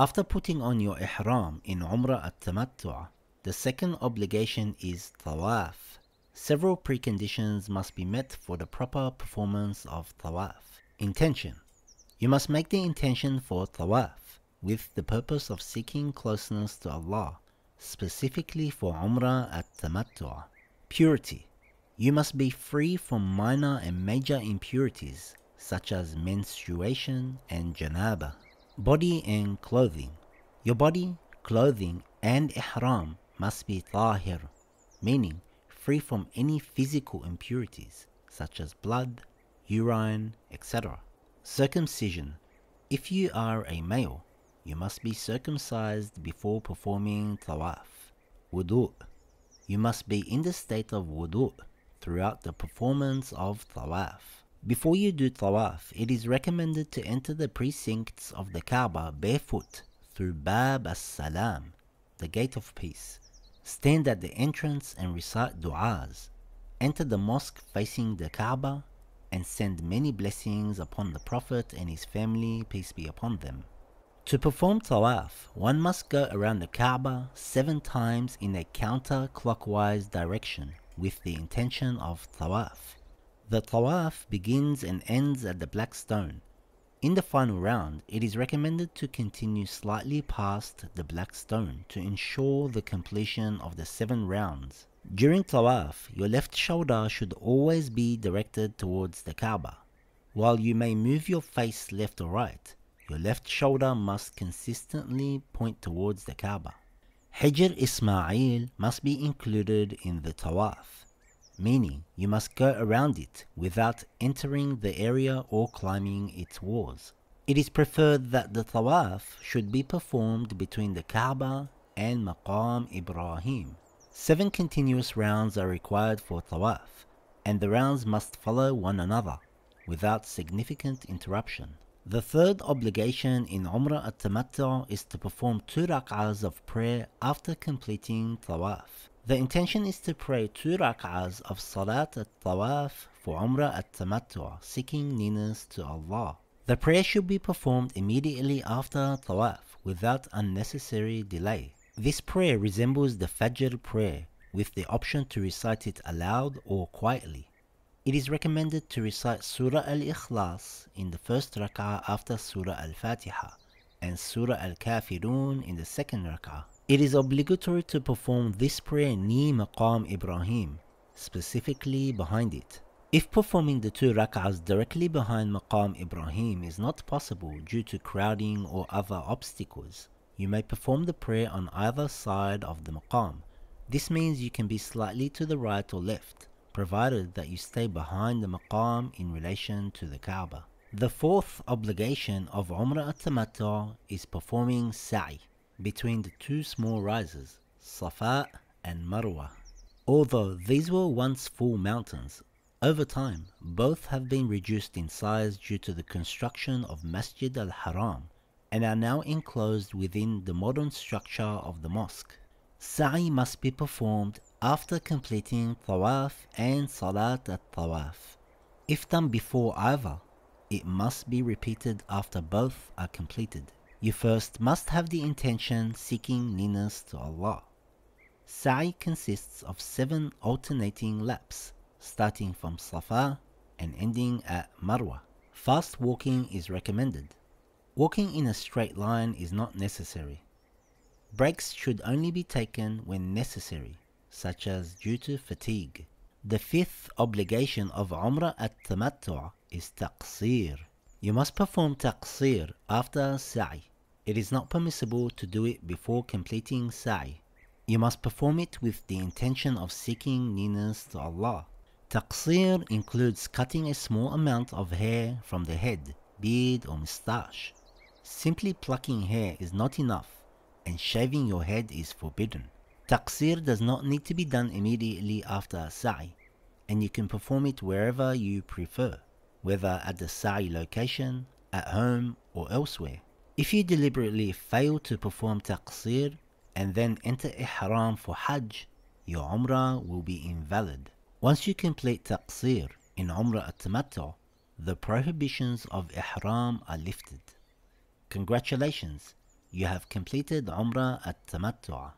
After putting on your ihram in Umrah al-Tamattuʿ, the second obligation is Tawaf. Several preconditions must be met for the proper performance of Tawaf. Intention. You must make the intention for Tawaf with the purpose of seeking closeness to Allah, specifically for Umrah al-Tamattuʿ. Purity. You must be free from minor and major impurities such as menstruation and janaba. Body and clothing. Your body, clothing and ihram must be tahir, meaning free from any physical impurities such as blood, urine, etc. Circumcision. If you are a male, you must be circumcised before performing tawaf. Wudu'. You must be in the state of wudu' throughout the performance of tawaf. Before you do tawaf, it is recommended to enter the precincts of the Kaʿbah barefoot through Bab as-Salam, the gate of peace. Stand at the entrance and recite du'as. Enter the mosque facing the Kaʿbah and send many blessings upon the Prophet and his family, peace be upon them. To perform tawaf, one must go around the Kaʿbah 7 times in a counterclockwise direction with the intention of tawaf. The tawaf begins and ends at the black stone. In the final round, it is recommended to continue slightly past the black stone to ensure the completion of the 7 rounds. During tawaf, your left shoulder should always be directed towards the Kaʿbah. While you may move your face left or right, your left shoulder must consistently point towards the Kaʿbah. Hijr Ismail must be included in the tawaf, meaning you must go around it without entering the area or climbing its walls. It is preferred that the tawaf should be performed between the Kaʿbah and Maqam Ibrahim. 7 continuous rounds are required for tawaf, and the rounds must follow one another without significant interruption. The third obligation in Umrah al-Tamattuʿ is to perform 2 rak'ahs of prayer after completing tawaf. The intention is to pray 2 rak'ahs of Salat al-Tawaf for Umrah al-Tamattuʿ, seeking nearness to Allah. The prayer should be performed immediately after tawaf without unnecessary delay. This prayer resembles the Fajr prayer with the option to recite it aloud or quietly. It is recommended to recite Surah al-Ikhlas in the first rak'ah after Surah al-Fatiha and Surah al-Kafirun in the second rak'ah. It is obligatory to perform this prayer near Maqam Ibrahim, specifically behind it. If performing the 2 rak'ahs directly behind Maqam Ibrahim is not possible due to crowding or other obstacles, you may perform the prayer on either side of the maqam. This means you can be slightly to the right or left, provided that you stay behind the maqam in relation to the Kaʿbah. The fourth obligation of Umrah al-Tamattuʿ is performing Saʿy between the 2 small rises, Ṣafā and Marwah. Although these were once full mountains, over time both have been reduced in size due to the construction of Masjid al-Haram and are now enclosed within the modern structure of the mosque. Saʿy must be performed after completing Tawaf and Salat al-Tawaf. If done before either, it must be repeated after both are completed. You first must have the intention seeking nearness to Allah. Saʿy consists of 7 alternating laps, starting from Ṣafā and ending at Marwah. Fast walking is recommended. Walking in a straight line is not necessary. Breaks should only be taken when necessary, such as due to fatigue. The 5th obligation of Umrah al-Tamattuʿ is Taqsīr. You must perform Taqsīr after Saʿy. It is not permissible to do it before completing Saʿy. You must perform it with the intention of seeking nearness to Allah. Taqsir includes cutting a small amount of hair from the head, beard or moustache. Simply plucking hair is not enough, and shaving your head is forbidden. Taqsir does not need to be done immediately after a Saʿy, and you can perform it wherever you prefer, whether at the Saʿy location, at home or elsewhere. If you deliberately fail to perform Taqsir and then enter Ihram for Hajj, your Umrah will be invalid. Once you complete Taqsir in Umrah al-Tamattuʿ, the prohibitions of Ihram are lifted. Congratulations! You have completed Umrah al-Tamattuʿ.